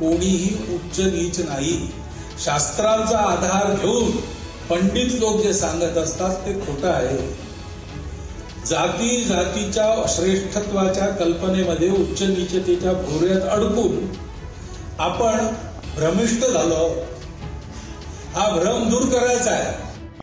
कोणीही उच्च नीच नाही. शास्त्रांचा आधार घेऊन पंडित लोक जे सांगत असतात ते खोटं आहे. जाती जातीच्या श्रेष्ठत्वाच्या कल्पनेमध्ये उच्च नीचतेच्या भोवऱ्यात अडकून आपण भ्रमिष्ट झालो. हा भ्रम दूर करायचा है.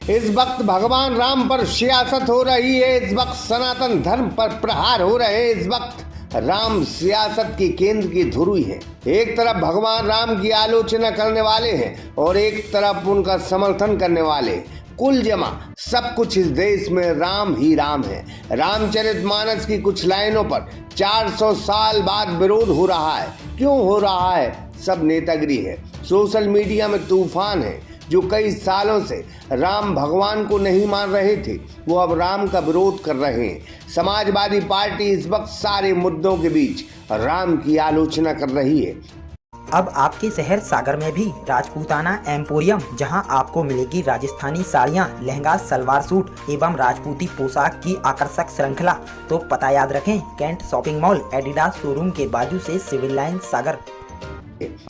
इस वक्त भगवान राम पर सियासत हो रही है, इस वक्त सनातन धर्म पर प्रहार हो रहे हैं, इस वक्त राम सियासत के केंद्र की धुरी है. एक तरफ भगवान राम की आलोचना करने वाले हैं और एक तरफ उनका समर्थन करने वाले. कुल जमा सब कुछ इस देश में राम ही राम है. रामचरितमानस की कुछ लाइनों पर 400 साल बाद विरोध हो रहा है. क्यों हो रहा है? सब नेतागिरी है. सोशल मीडिया में तूफान है. जो कई सालों से राम भगवान को नहीं मान रहे थे वो अब राम का विरोध कर रहे हैं. समाजवादी पार्टी इस वक्त सारे मुद्दों के बीच राम की आलोचना कर रही है. अब आपके शहर सागर में भी राजपूताना एम्पोरियम, जहां आपको मिलेगी राजस्थानी साड़ियां, लहंगा, सलवार सूट एवं राजपूती पोशाक की आकर्षक श्रृंखला. तो पता याद रखें, Cantt shopping mall, Adidas showroom के बाजू से सिविल लाइन सागर.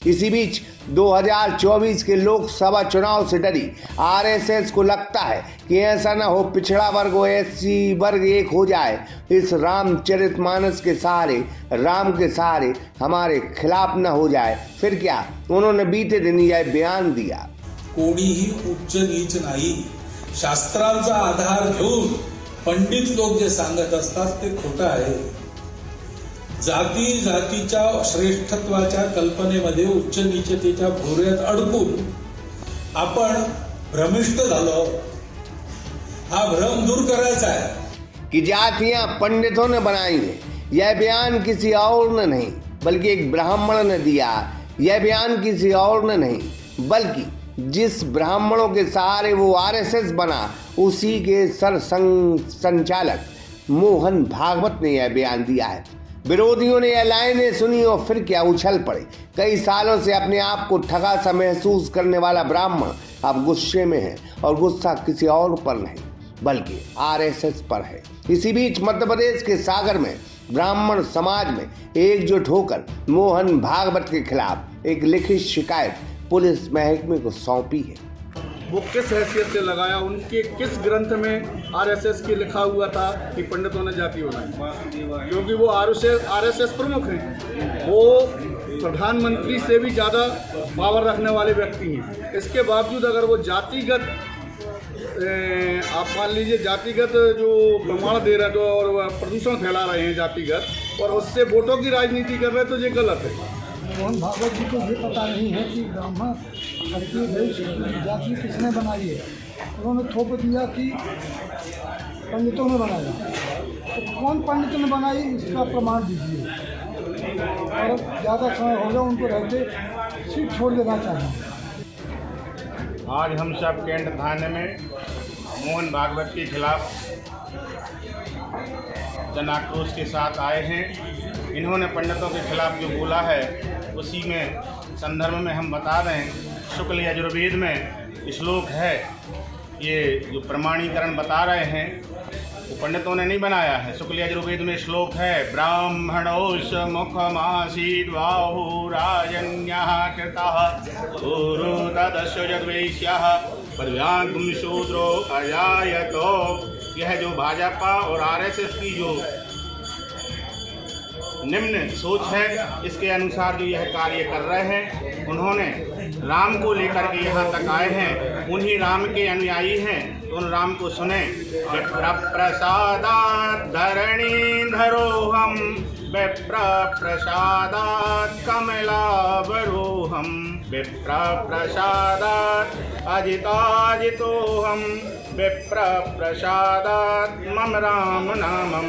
इसी बीच 2024 के लोकसभा चुनाव से डरी आरएसएस को लगता है कि ऐसा न हो पिछड़ा वर्ग और एससी वर्ग एक हो जाए. इस रामचरितमानस के सहारे, राम के सहारे हमारे खिलाफ न हो जाए. फिर क्या, उन्होंने बीते दिन यह बयान दिया. कोणीही उच्च नीच नाही. शास्त्रांचा आधार घेऊन पंडित लोक जे सांगत असतात ते खोटं आहे. जाती जातीच्या श्रेष्ठत्वाच्या कल्पनेमध्ये उच्च नीचतेच्या भोवऱ्यात अडकून आपण भ्रमिष्ट झालो. हा भ्रम दूर करायचा है. कि जातियां पंडितों ने बनाई हैं. यह बयान किसी और ने नहीं बल्कि एक ब्राह्मण ने दिया. यह बयान किसी और ने नहीं बल्कि जिस ब्राह्मणों के सहारे वो आरएसएस बना उसी के संचालक मोहन भागवत ने यह बयान दिया है. विरोधियों ने यह लाइनें सुनी और फिर क्या उछल पड़े. कई सालों से अपने आप को ठगा सा महसूस करने वाला ब्राह्मण अब गुस्से में है और गुस्सा किसी और पर नहीं बल्कि आरएसएस पर है. इसी बीच मध्य प्रदेश के सागर में ब्राह्मण समाज में एकजुट होकर मोहन भागवत के खिलाफ एक लिखित शिकायत पुलिस महकमे को सौंपी है. वो किस हैसियत से लगाया, उनके किस ग्रंथ में आरएसएस की लिखा हुआ था कि पंडितों ने जाति बनाई? क्योंकि वो आरएसएस प्रमुख हैं, वो प्रधानमंत्री से भी ज़्यादा पावर रखने वाले व्यक्ति हैं. इसके बावजूद अगर वो जातिगत, आप मान लीजिए जातिगत जो प्रमाण दे रहे हैं और प्रदूषण फैला रहे हैं जातिगत, और उससे वोटों की राजनीति कर रहे हैं, तो ये गलत है. मोहन भागवत जी को ये पता नहीं है कि ब्राह्मण जाति किसने बनाई है. उन्होंने थोप दिया कि पंडितों ने बनाया. तो कौन पंडित ने बनाई इसका प्रमाण दीजिए. और ज़्यादा समय हो गया उनको रहते, सीट छोड़ देना चाहिए. आज हम सब कैंट थाने में मोहन भागवत के खिलाफ जन आक्रोश के साथ आए हैं. इन्होंने पंडितों के खिलाफ जो बोला है उसी में संदर्भ में हम बता रहे हैं. शुक्ल यजुर्वेद में श्लोक है, ये जो प्रमाणीकरण बता रहे हैं वो पंडितों ने नहीं बनाया है. शुक्ल यजुर्वेद में श्लोक है, ब्राह्मणोश मुखमासीद बाहुराजन्यः कृतः गुरु तदस्य यद्वैश्यः पदव्यागम शूद्रो अजायतो. यह जो भाजपा और आरएसएस की जो निम्न सोच है, इसके अनुसार जो यह कार्य कर रहे हैं. उन्होंने राम को लेकर के यहाँ तक आए हैं, उन्हीं राम के अनुयायी हैं, तो उन राम को सुने. विप्र प्रसादात् धरणीधरोऽहं विप्र प्रसादात् कमलावरोऽहं विप्र प्रसादात् अजिताजितोऽहं विप्र प्रसादात् मम राम नामम.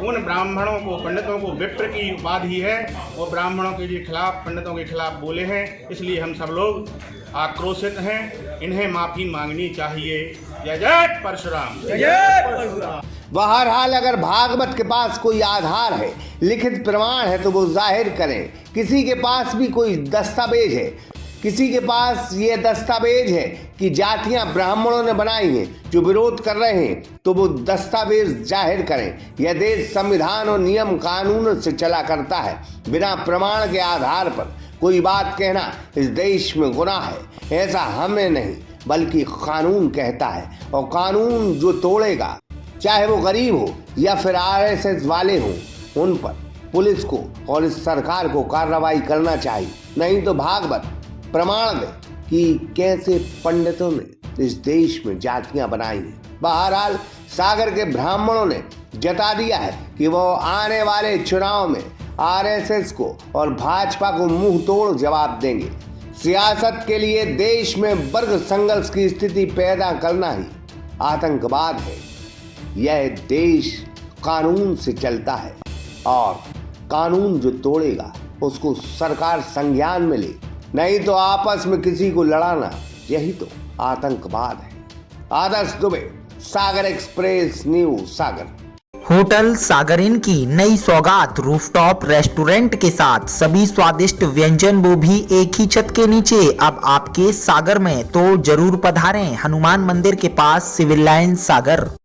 उन ब्राह्मणों को, पंडितों को विप्र की उपाधि है, वो ब्राह्मणों के खिलाफ, पंडितों के खिलाफ बोले हैं. इसलिए हम सब लोग आक्रोशित हैं. इन्हें माफ़ी मांगनी चाहिए. जय जय परशुराम. जय जय परशुराम. बहरहाल अगर भागवत के पास कोई आधार है, लिखित प्रमाण है, तो वो जाहिर करें. किसी के पास भी कोई दस्तावेज है, किसी के पास ये दस्तावेज है कि जातियां ब्राह्मणों ने बनाई हैं, जो विरोध कर रहे हैं, तो वो दस्तावेज जाहिर करें. यह देश संविधान और नियम कानून से चला करता है. बिना प्रमाण के आधार पर कोई बात कहना इस देश में गुनाह है, ऐसा हमें नहीं बल्कि कानून कहता है। और कानून जो तोड़ेगा, चाहे वो गरीब हो या फिर आरएसएस वाले हों, उन पर पुलिस को और इस सरकार को कार्रवाई करना चाहिए। नहीं तो भागवत प्रमाण दे कि कैसे पंडितों ने इस देश में जातियां बनाई हैं। बहरहाल सागर के ब्राह्मणों ने जता दिया है कि वो आने वाले चुनाव में आरएसएस को और भाजपा को मुंह तोड़ जवाब देंगे। सियासत के लिए देश में वर्ग संघर्ष की स्थिति पैदा करना ही आतंकवाद है। यह देश कानून से चलता है और कानून जो तोड़ेगा उसको सरकार संज्ञान में ले, नहीं तो आपस में किसी को लड़ाना, यही तो आतंकवाद है। आदर्श दुबे, सागर एक्सप्रेस न्यूज, सागर। होटल सागर इन की नई सौगात रूफटॉप रेस्टोरेंट के साथ सभी स्वादिष्ट व्यंजन वो भी एक ही छत के नीचे अब आपके सागर में। तो जरूर पधारें हनुमान मंदिर के पास, सिविल लाइन, सागर।